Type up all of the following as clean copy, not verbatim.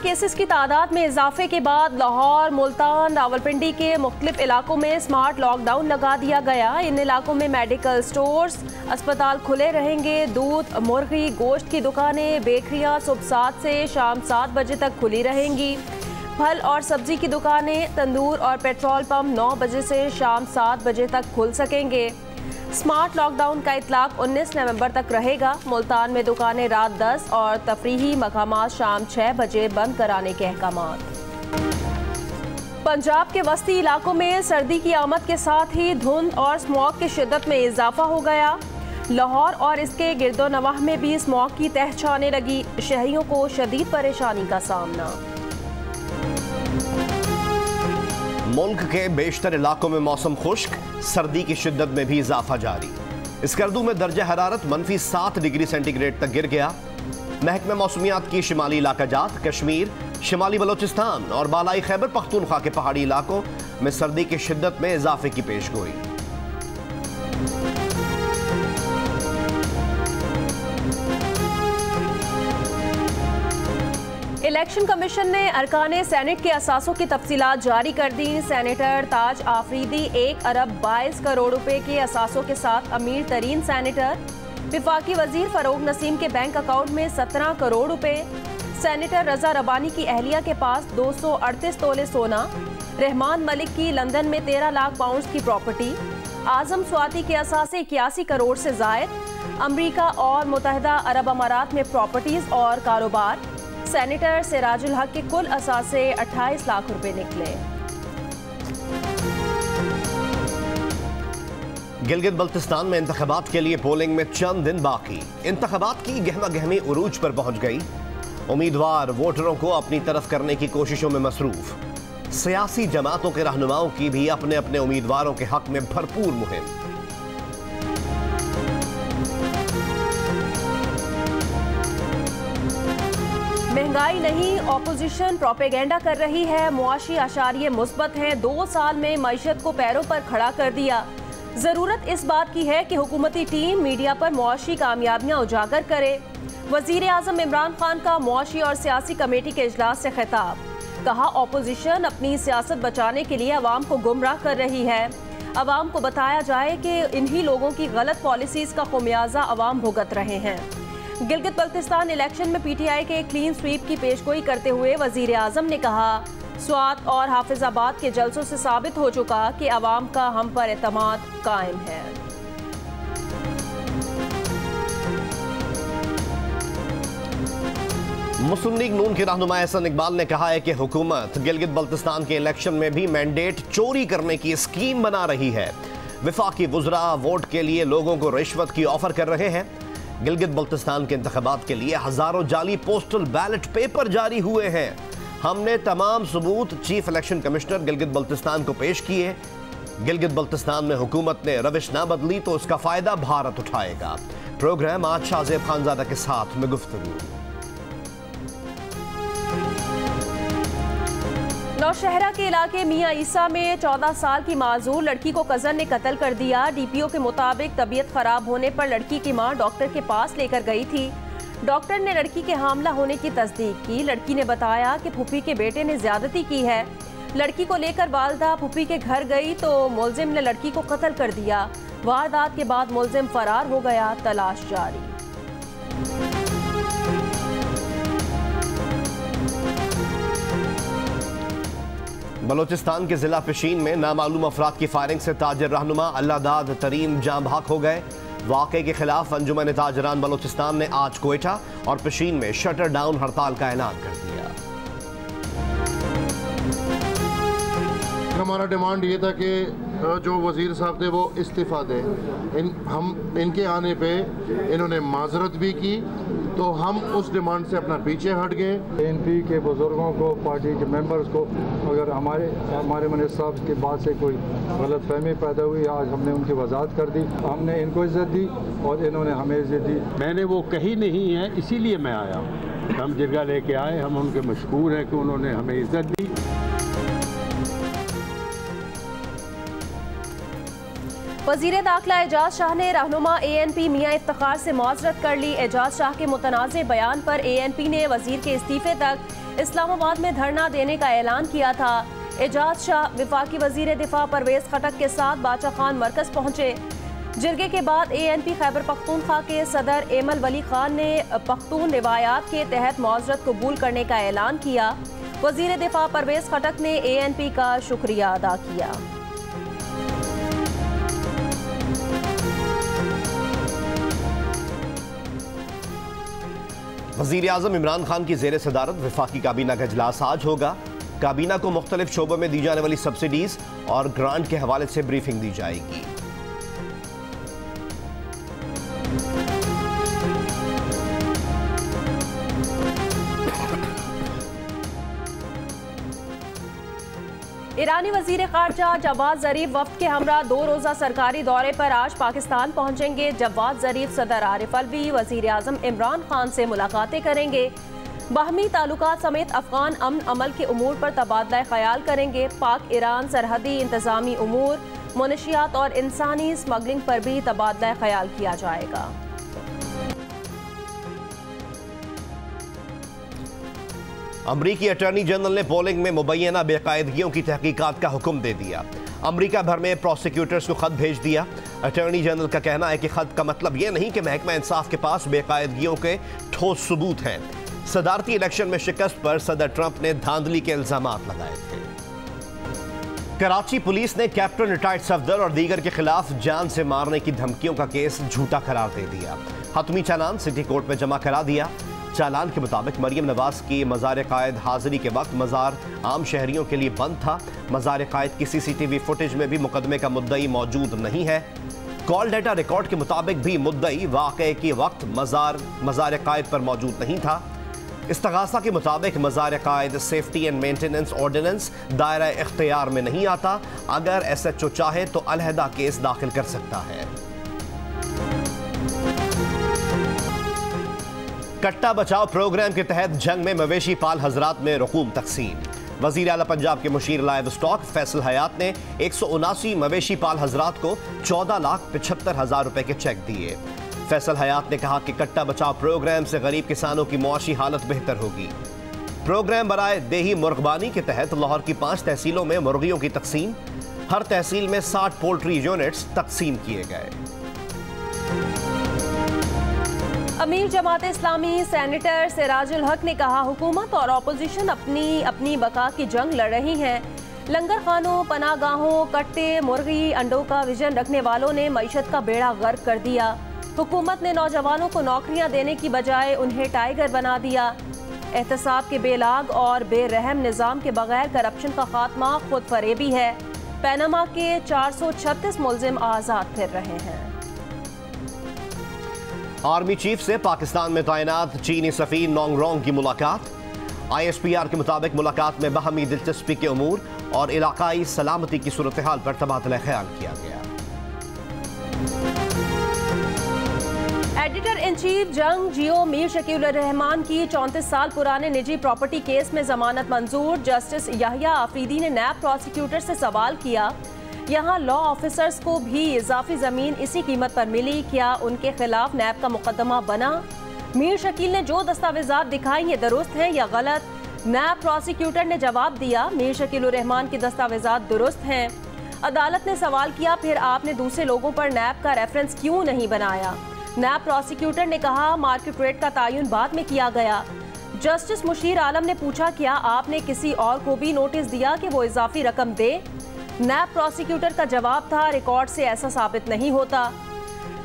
Cases की तादाद में इजाफे के बाद लाहौर, मुल्तान, रावलपिंडी के मुख्तलिफ इलाकों में स्मार्ट लॉकडाउन लगा दिया गया। इन इलाकों में मेडिकल स्टोर्स, अस्पताल खुले रहेंगे। दूध, मुर्गी, गोश्त की दुकानें, बेकरियां सुबह 7 से शाम 7 बजे तक खुली रहेंगी। फल और सब्जी की दुकानें, तंदूर और पेट्रोल पंप 9 बजे से शाम 7 बजे तक खुल सकेंगे। स्मार्ट लॉकडाउन का इतलाक 19 नवंबर तक रहेगा। मुल्तान में दुकानें रात 10 और तफरीही मकामात शाम 6 बजे बंद कराने के अहकामात। पंजाब के वस्ती इलाकों में सर्दी की आमद के साथ ही धुंध और स्मॉग की शिद्दत में इजाफा हो गया। लाहौर और इसके गिरदोनवाह में भी स्मॉग की तह छाने लगी। शहरियों को शदीद परेशानी का सामना। मुल्क के बेशतर इलाकों में मौसम खुश्क, सर्दी की शिद्दत में भी इजाफा जारी। स्कर्दू में दर्जा हरारत -7 डिग्री सेंटीग्रेड तक गिर गया। महकमे मौसमियात की शिमाली इलाकाजात, कश्मीर, शिमाली बलोचिस्तान और बालाई खैबर पख्तूनख्वा के पहाड़ी इलाकों में सर्दी की शिद्दत में इजाफे की पेशगोई। इलेक्शन कमीशन ने अरकाने सेनेट के असासों की तफसीलात जारी कर दी। सेनेटर ताज आफरीदी 1 अरब 22 करोड़ रुपए के असासों के साथ अमीर तरीन सेनेटर। विफाकी वजीर फरोग नसीम के बैंक अकाउंट में 17 करोड़ रुपए। सेनेटर रजा रबानी की अहलिया के पास 238 तोले सोना। रहमान मलिक की लंदन में 13 लाख पाउंड की प्रॉपर्टी। आजम स्वाति के असासे 81 करोड़ से जायद। अमरीका और मुत्तहिदा अरब अमारात में प्रॉपर्टीज और कारोबार। सेनेटर सिराजुल हक के कुल असासे 28 लाख रुपए निकले। गिलगित बल्तिस्तान में इंतखाबात के लिए पोलिंग में चंद दिन बाकी। इंतखाबात की गहमा गहमी उरूज पर पहुंच गई। उम्मीदवार वोटरों को अपनी तरफ करने की कोशिशों में मसरूफ। सियासी जमातों के रहनुमाओं की भी अपने अपने उम्मीदवारों के हक में भरपूर मुहिम। महंगाई नहीं, ऑपोजिशन प्रोपेगेंडा कर रही है। मुआशी आशारिये मुस्बत हैं। 2 साल में मईशत को पैरों पर खड़ा कर दिया। जरूरत इस बात की है कि हुकूमती टीम मीडिया पर मुआशी कामयाबियां उजागर करे। वजीर आजम इमरान खान का मुआशी और सियासी कमेटी के इजलास से खिताब। कहा, ऑपोजिशन अपनी सियासत बचाने के लिए अवाम को गुमराह कर रही है। अवाम को बताया जाए कि इन्हीं लोगों की गलत पॉलिसीज का खुमियाजा अवाम भुगत रहे हैं। गिलगित बल्तिस्तान इलेक्शन में पीटीआई के क्लीन स्वीप की पेशगोई करते हुए वजीर आजम ने कहा, स्वात और हाफिजाबाद के जलसों से साबित हो चुका कि अवाम का हम पर एतमाद कायम है। मुस्लिम लीग नून के रहनुमा एहसन इकबाल ने कहा है कि हुकूमत गिलगित बल्तिस्तान के इलेक्शन में भी मैंडेट चोरी करने की स्कीम बना रही है। विफाकी वुज़रा वोट के लिए लोगों को रिश्वत की ऑफर कर रहे हैं। गिलगित बल्तिस्तान के इंतखाबात के लिए हजारों जाली पोस्टल बैलेट पेपर जारी हुए हैं। हमने तमाम सबूत chief election commissioner Gilgit Baltistan को पेश किए। गिलगित बल्तिस्तान में हुकूमत ने रविश ना बदली तो उसका फायदा भारत उठाएगा। प्रोग्राम आज शाहजेब खानजादा के साथ में गुफ्तगू। नौशहरा के इलाके मियां ईसा में 14 साल की माजूर लड़की को कजन ने कत्ल कर दिया। डीपीओ के मुताबिक तबीयत खराब होने पर लड़की की मां डॉक्टर के पास लेकर गई थी। डॉक्टर ने लड़की के हामला होने की तस्दीक की। लड़की ने बताया कि फूफी के बेटे ने ज्यादती की है। लड़की को लेकर वालदा फूफी के घर गई तो मुलजिम ने लड़की को कत्ल कर दिया। वारदात के बाद मुलजिम फरार हो गया। तलाश जारी। बलोचिस्तान के जिला पिशीन में नामालूम अफराद की फायरिंग से ताजिर रहनुमा अल्लाहदाद तरीन जाँ भाग हो गए। वाक़े के खिलाफ अंजुमन ताजरान बलोचिस्तान ने आज कोयटा और पिशीन में शटर डाउन हड़ताल का ऐलान कर दिया। हमारा डिमांड ये था कि जो वज़ीर साहब थे वो इस्तीफ़ा दें। इनके आने पे इन्होंने माजरत भी की तो हम उस डिमांड से अपना पीछे हट गए। एनपी के बुजुर्गों को, पार्टी के मेंबर्स को अगर हमारे मिनिस्टर साहब की बात से कोई गलत फहमी पैदा हुई, आज हमने उनकी वजाहत कर दी। हमने इनको इज्जत दी और इन्होंने हमें इज्जत दी। मैंने वो कही नहीं है, इसीलिए मैं आया। हम जिरगा लेके आए, हम उनके मशकूर हैं कि उन्होंने हमें इज्जत दी। वज़ीर दाखिला एजाज शाह ने रहनुमा ANP मियां इफ्तिखार से मुआज़रत कर ली। एजाज शाह के मुतनाज़े बयान पर ANP ने वज़ीर के इस्तीफे तक इस्लामाबाद में धरना देने का ऐलान किया था। एजाज शाह वफाकी वज़ीर दिफा परवेज़ खटक के साथ बादशाह खान मरकज़ पहुँचे। जिरगे के बाद ANP खैबर पख्तूनख्वा के सदर एमल वली खान ने पख्तून रिवायात के तहत मुआज़रत कबूल करने का ऐलान किया। वज़ीर दिफा परवेज़ खटक ने ANP का शुक्रिया अदा किया। वज़ीर आज़म इमरान खान की ज़ेर सदारत वफाकी काबीना का इजलास आज होगा। काबीना को मुख्तलिफ शोबों में दी जाने वाली सब्सिडीज और ग्रांट के हवाले से ब्रीफिंग दी जाएगी। ईरानी वज़ीर ख़ारजा जवाद ज़रीफ वफ़द के हमरा 2 रोज़ा सरकारी दौरे पर आज पाकिस्तान पहुँचेंगे। जवाद ज़रीफ सदर आरिफ अलवी, वज़ीर आज़म इमरान खान से मुलाकातें करेंगे। बाहमी ताल्लुकात समेत अफ़गान अमन अमल के उमूर पर तबादला ख्याल करेंगे। पाक ईरान सरहदी इंतज़ामी उमूर, मुनशियात और इंसानी स्मगलिंग पर भी तबादला ख्याल किया जाएगा। अमरीकी अटॉर्नी जनरल ने पोलिंग में मुबैना बेकायदगियों की तहकीकात का हुक्म दे दिया। अमरीका भर में प्रोसिक्यूटर्स को खत भेज दिया। अटॉर्नी जनरल का कहना है कि खत का मतलब यह नहीं कि महकमा इंसाफ के पास बेकायदगियों के ठोस सबूत हैं। सदारती इलेक्शन में शिकस्त पर सदर ट्रंप ने धांधली के इल्जामात लगाए थे। कराची पुलिस ने कैप्टन रिटायर्ड सफदर और दीगर के खिलाफ जान से मारने की धमकियों का केस झूठा करार दे दिया। हतमी चालान सिटी कोर्ट में जमा करा दिया। चालान के मुताबिक मरियम नवाज की मज़ार कायद हाजिरी के वक्त मज़ार आम शहरियों के लिए बंद था। मज़ार कायद की CCTV फुटेज में भी मुकदमे का मुद्दई मौजूद नहीं है। कॉल डेटा रिकॉर्ड के मुताबिक भी मुद्दई वाक़े के वक्त मज़ार कायद पर मौजूद नहीं था। इस्तगासा के मुताबिक मज़ार कायद सेफ्टी एंड मेंटेनेंस ऑर्डिनेंस दायरा इख्तियार में नहीं आता। अगर SHO चाहे तो अलहदा केस दाखिल कर सकता है। कट्टा बचाओ प्रोग्राम के तहत जंग में मवेशी पाल हजरात में रकूम तकसीम। वज़ीर आला पंजाब के मुशीर लाइव स्टॉक फैसल हयात ने 179 मवेशी पाल हजरात को 14,75,000 रुपए के चेक दिए। फैसल हयात ने कहा कि कट्टा बचाओ प्रोग्राम से गरीब किसानों की मुआशी हालत बेहतर होगी। प्रोग्राम बराए देही मुर्गबानी के तहत लाहौर की 5 तहसीलों में मुर्गियों की तकसीम। हर तहसील में 60 पोल्ट्री यूनिट्स तकसीम किए गए। अमीर जमात इस्लामी सेनेटर सिराजुल हक ने कहा, हुकूमत और अपोजिशन अपनी अपनी बका की जंग लड़ रही हैं। लंगर खानों, पनागाहों, कट्टे, मुर्गी, अंडों का विजन रखने वालों ने मईशत का बेड़ा गर्क कर दिया। हुकूमत ने नौजवानों को नौकरियां देने की बजाय उन्हें टाइगर बना दिया। एहतसाब के बेलाग और बेरहम निज़ाम के बगैर करप्शन का खात्मा खुद फरेबी है। पैनामा के 436 मुलजिम आज़ाद फिर रहे हैं। आर्मी चीफ से पाकिस्तान में तैनात चीनी सफीर नोंग रोंग की मुलाकात। ISPR के मुताबिक मुलाकात में बाहमी दिलचस्पी के उमूर और इलाकाई सलामती की सूरत हाल पर तबादला ख्याल किया गया। एडिटर इन चीफ जंग जियो मीर शकील रहमान की 34 साल पुराने निजी प्रॉपर्टी केस में जमानत मंजूर। जस्टिस याहिया आफरीदी ने नैब प्रोसिक्यूटर से सवाल किया, यहाँ लॉ ऑफिसर्स को भी इजाफी ज़मीन इसी कीमत पर मिली, क्या उनके खिलाफ नैब का मुकदमा बना? मीर शकील ने जो दस्तावेजात दिखाए ये दुरुस्त हैं या गलत? नैब प्रोसिक्यूटर ने जवाब दिया, मीर शकील रहमान की दस्तावेजात दुरुस्त हैं। अदालत ने सवाल किया, फिर आपने दूसरे लोगों पर नैब का रेफरेंस क्यों नहीं बनाया? नैब प्रोसिक्यूटर ने कहा, मार्केट रेट का तयन बाद में किया गया। जस्टिस मुशीर आलम ने पूछा, क्या आपने किसी और को भी नोटिस दिया कि वो इजाफी रकम दे? नैब प्रोसिक्यूटर का जवाब था, रिकॉर्ड से ऐसा साबित नहीं होता।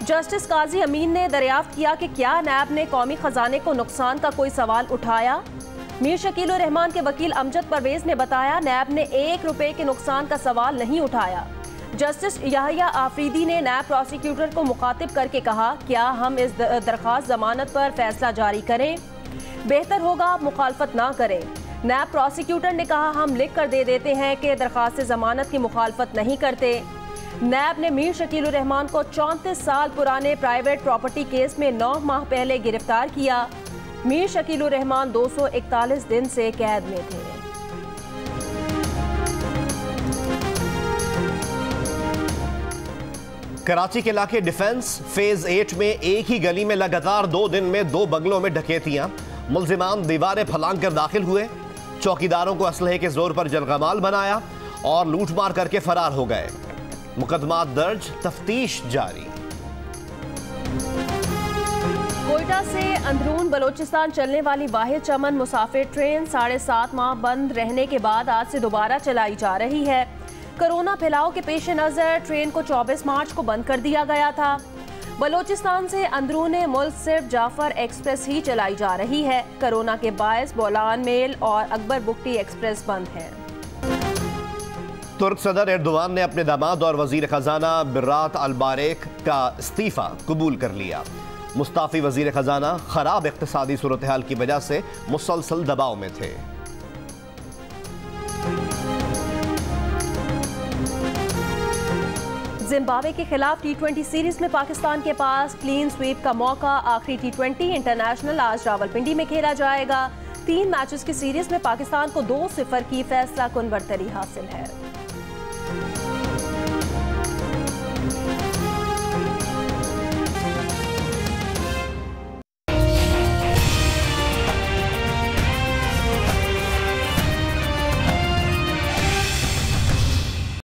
जस्टिस काजी अमीन ने दरियाफ्त किया कि क्या नैब ने कौमी खजाने को नुकसान का कोई सवाल उठाया? मीर शकील रहमान के वकील अमजद परवेज ने बताया, नैब ने 1 रुपए के नुकसान का सवाल नहीं उठाया। जस्टिस याहिया आफरीदी ने नैब प्रोसिक्यूटर को मुखातिब करके कहा, क्या हम इस दरख्वास्त जमानत पर फैसला जारी करें? बेहतर होगा आप मुखालफत ना करें। नैब प्रोसिक्यूटर ने कहा, हम लिख कर दे देते हैं कि दरख्वास्त जमानत की मुखालफत नहीं करते। नैब ने मीर शकील रहमान को 34 साल पुराने प्राइवेट प्रॉपर्टी केस में 9 माह पहले गिरफ्तार किया। मीर शकील रहमान 241 दिन से कैद में थे। कराची के इलाके डिफेंस फेज 8 में एक ही गली में लगातार 2 दिन में 2 बंगलों में डकैतियां। मुल्जिमान दीवारें फलांग कर दाखिल हुए, चौकीदारों को असलहे के जोर पर जलगमाल बनाया और लूटमार करके फरार हो गए। मुकदमात दर्ज, तफ्तीश जारी। कोयटा से अंदरून बलोचिस्तान चलने वाली वाहिद चमन मुसाफिर ट्रेन 7.5 माह बंद रहने के बाद आज से दोबारा चलाई जा रही है। कोरोना फैलाव के पेश नज़र ट्रेन को 24 मार्च को बंद कर दिया गया था। बलोचिस्तान से अंदरून मुल्क सिर्फ जाफर एक्सप्रेस ही चलाई जा रही है। कोरोना के बायस बोलान मेल और अकबर बुकटी एक्सप्रेस बंद हैं। तुर्क सदर एर्दोगान ने अपने दामाद और वजीर खजाना बिर्रात अल-बारेक का इस्तीफा कबूल कर लिया। मुस्ताफी वजीर खजाना खराब इक्तिसादी सूरत हाल की वजह से मुसलसल दबाव में थे। जिम्बाब्वे के खिलाफ T20 सीरीज में पाकिस्तान के पास क्लीन स्वीप का मौका। आखिरी T20 इंटरनेशनल आज रावलपिंडी में खेला जाएगा। 3 मैचेस की सीरीज में पाकिस्तान को 2-0 की फैसला कुन बरतरी हासिल है।